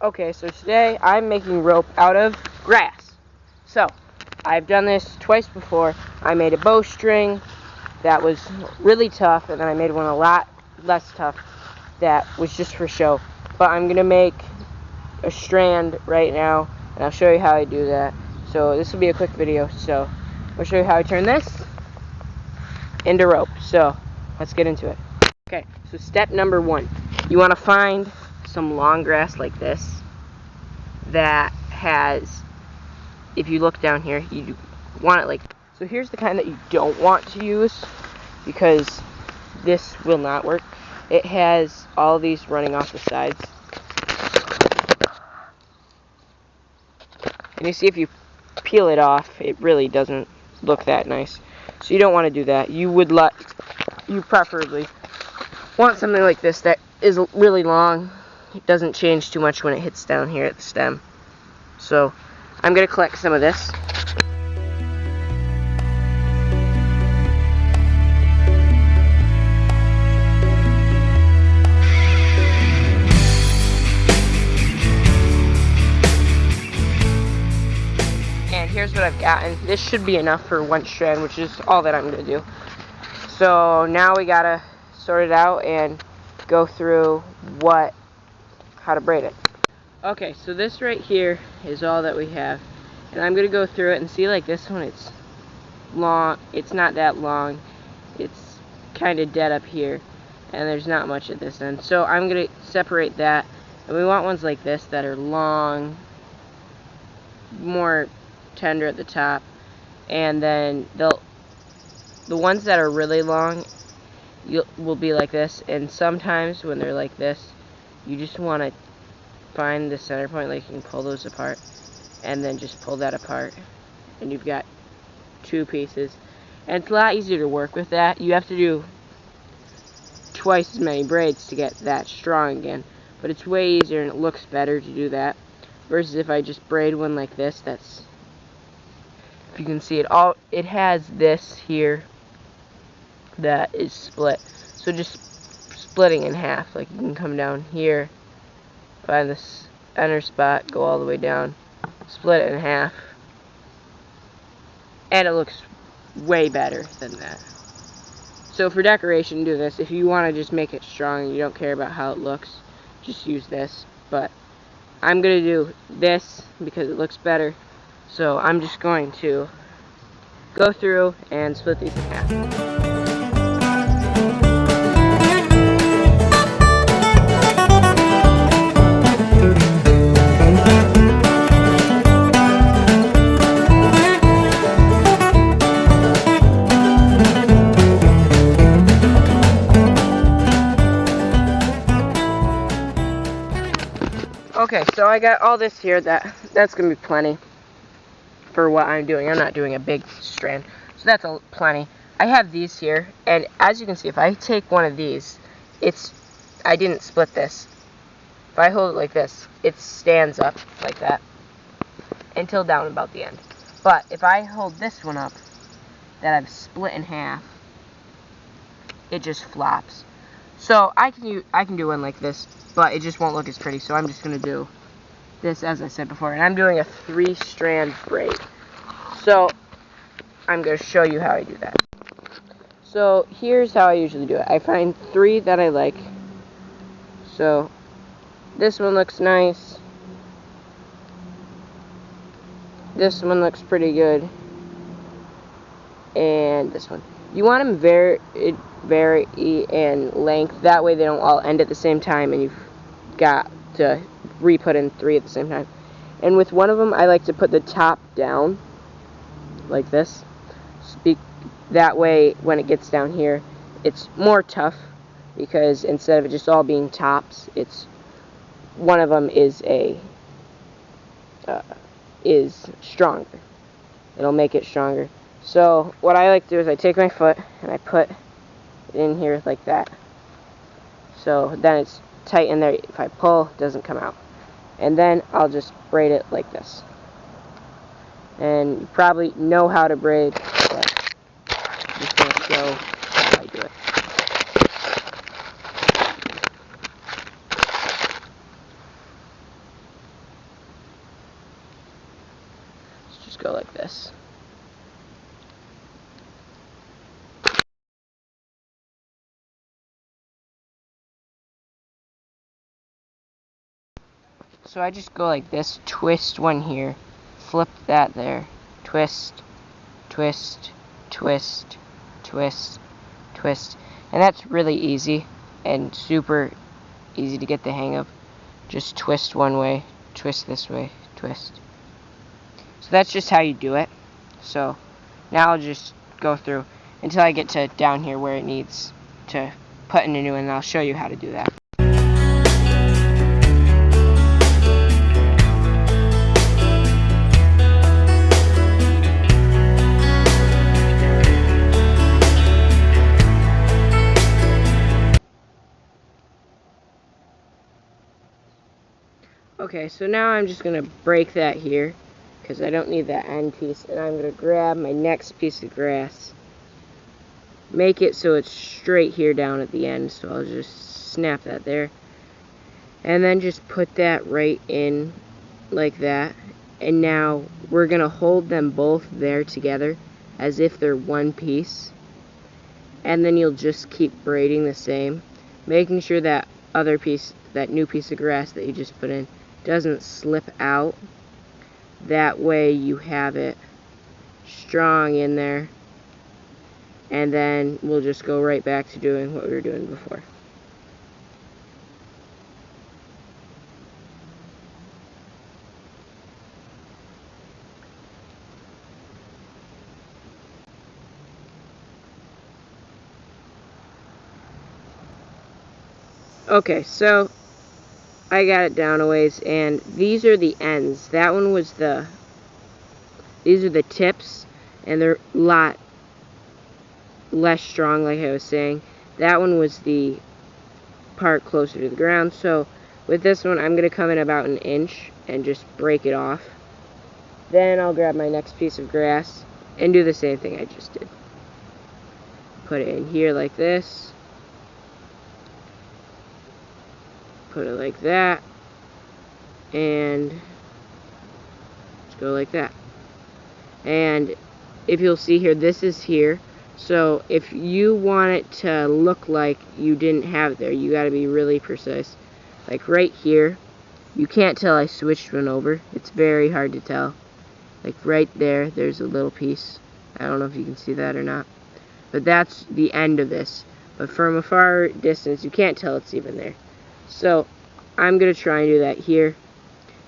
Okay, so today I'm making rope out of grass. So, I've done this twice before. I made a bowstring that was really tough, and then I made one a lot less tough that was just for show. But I'm going to make a strand right now, and I'll show you how I do that. So, this will be a quick video. So, I'll show you how I turn this into rope. So, let's get into it. Okay, so step number 1. You want to find some long grass like this that has, if you look down here, you want it like, so here's the kind that you don't want to use because this will not work. It has all these running off the sides, and you see if you peel it off, it really doesn't look that nice. So you don't want to do that. You preferably want something like this that is really long. It doesn't change too much when it hits down here at the stem. So I'm going to collect some of this. And here's what I've gotten. This should be enough for one strand, which is all that I'm going to do. So now we got to sort it out and go through how to braid it. Okay, so this right here is all that we have. And I'm going to go through it and see, like this one, it's long. It's not that long. It's kind of dead up here. And there's not much at this end. So I'm going to separate that. And we want ones like this that are long, more tender at the top. And then the ones that are really long will be like this. And sometimes when they're like this, you just want to find the center point, like you can pull those apart and then just pull that apart and you've got two pieces, and it's a lot easier to work with that. You have to do twice as many braids to get that strong again, but it's way easier and it looks better to do that versus if I just braid one like this. That's, if you can see it has this here that is split, so just splitting in half, like you can come down here, find this center spot, go all the way down, split it in half, and it looks way better than that. So for decoration, do this. If you want to just make it strong and you don't care about how it looks, just use this. But I'm going to do this because it looks better. So I'm just going to go through and split these in half. Okay, so I got all this here. That's going to be plenty for what I'm doing. I'm not doing a big strand, so that's plenty. I have these here, and as you can see, if I take one of these, I didn't split this. If I hold it like this, it stands up like that until down about the end. But if I hold this one up that I've split in half, it just flops. So I can do one like this, but it just won't look as pretty. So I'm just going to do this as I said before. And I'm doing a 3-strand braid. So I'm going to show you how I do that. So here's how I usually do it. I find 3 that I like. So this one looks nice. This one looks pretty good. And this one. You want them vary in length. That way they don't all end at the same time and you've got to re-put in 3 at the same time. And with one of them, I like to put the top down like this. That way when it gets down here, it's more tough because instead of it just all being tops, one of them is stronger. It'll make it stronger. So what I like to do is I take my foot and I put it in here like that. So then it's tight in there. If I pull, it doesn't come out. And then I'll just braid it like this. And you probably know how to braid, but I'm just going to show how I do it. just go like this. So I just go like this, twist one here, flip that there, twist, twist, twist, twist, twist. And that's really easy and super easy to get the hang of. Just twist one way, twist this way, twist. So that's just how you do it. So now I'll just go through until I get to down here where it needs to put in a new one, and I'll show you how to do that. Okay, so now I'm just going to break that here because I don't need that end piece, and I'm going to grab my next piece of grass, make it so it's straight here down at the end, so I'll just snap that there, and then just put that right in like that. And now we're going to hold them both there together as if they're one piece, and then you'll just keep braiding the same, making sure that other piece, that new piece of grass that you just put in, doesn't slip out. That way you have it strong in there, and then we'll just go right back to doing what we were doing before. Okay, so I got it down a ways, and these are the ends. That one was these are the tips, and they're a lot less strong, like I was saying. That one was the part closer to the ground, so with this one I'm going to come in about an inch and just break it off. Then I'll grab my next piece of grass and do the same thing I just did. Put it in here like this. Put it like that, and just go like that. And if you'll see here, this is here, so if you want it to look like you didn't have it there, you got to be really precise. Like right here, you can't tell I switched one over. It's very hard to tell. Like right there, there's a little piece. I don't know if you can see that or not, but that's the end of this. But from a far distance, you can't tell it's even there. So I'm going to try and do that here.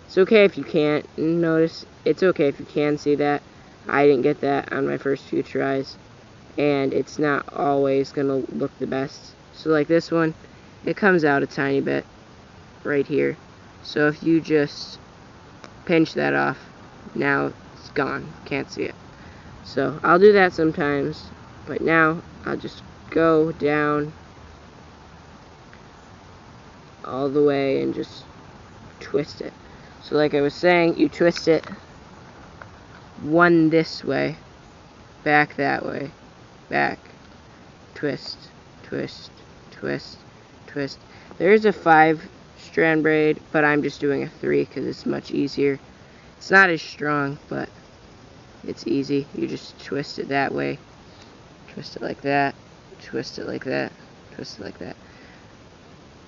It's okay if you can't. Notice, it's okay if you can see that. I didn't get that on my first few tries, and it's not always going to look the best. So like this one, it comes out a tiny bit right here. So if you just pinch that off, now it's gone. Can't see it. So I'll do that sometimes, but now I'll just go down all the way and just twist it. So like I was saying, you twist it one this way, back that way, back, twist, twist, twist, twist. There's a 5-strand braid, but I'm just doing a 3 because it's much easier. It's not as strong, but it's easy. You just twist it that way, twist it like that, twist it like that, twist it like that.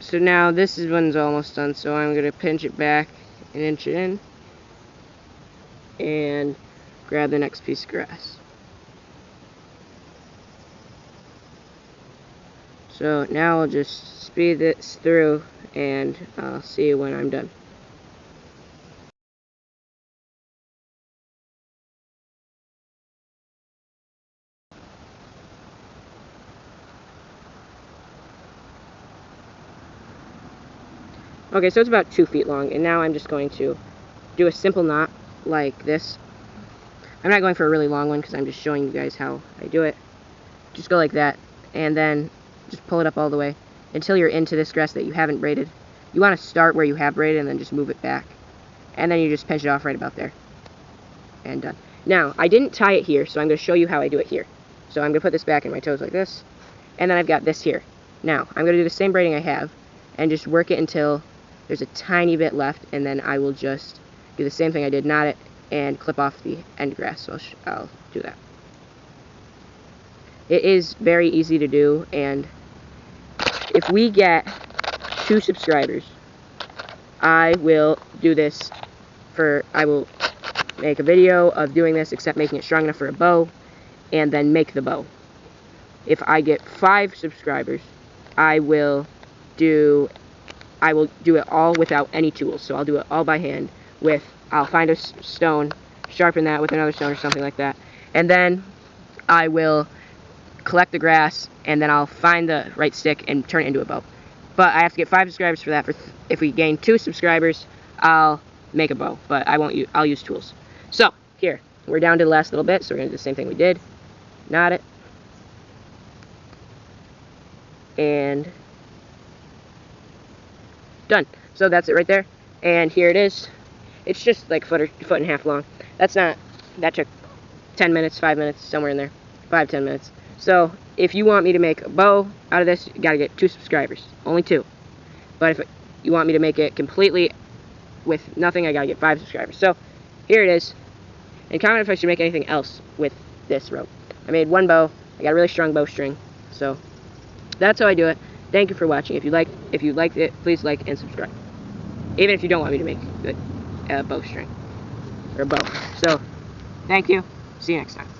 So now this one's almost done, so I'm going to pinch it back an inch in and grab the next piece of grass. So now I'll just speed this through, and I'll see you when I'm done. Okay, so it's about 2 feet long, and now I'm just going to do a simple knot like this. I'm not going for a really long one because I'm just showing you guys how I do it. Just go like that, and then just pull it up all the way until you're into this grass that you haven't braided. You want to start where you have braided and then just move it back. And then you just pinch it off right about there. And done. Now, I didn't tie it here, so I'm going to show you how I do it here. So I'm going to put this back in my toes like this, and then I've got this here. Now, I'm going to do the same braiding I have, and just work it until there's a tiny bit left, and then I will just do the same thing I did, knot it, and clip off the end grass. So I'll do that. It is very easy to do, and if we get 2 subscribers, I will do this I will make a video of doing this, except making it strong enough for a bow, and then make the bow. If I get 5 subscribers, I will do it all without any tools. So I'll do it all by hand I'll find a stone, sharpen that with another stone or something like that, and then I will collect the grass, and then I'll find the right stick and turn it into a bow. But I have to get 5 subscribers for that. If we gain 2 subscribers, I'll make a bow, but I'll use tools. So here, we're down to the last little bit, so we're gonna do the same thing we did. Knot it, and done. So that's it right there, and here it is. It's just like a foot and a half long. That took 10 minutes, 5 minutes, somewhere in there, 5-10 minutes. So if you want me to make a bow out of this, you gotta get 2 subscribers, only 2. But if you want me to make it completely with nothing, I gotta get 5 subscribers. So here it is, and comment if I should make anything else with this rope. I made 1 bow. I got a really strong bowstring, so that's how I do it. Thank you for watching. If you liked it, please like and subscribe. Even if you don't want me to make a bowstring or a bow. So thank you. See you next time.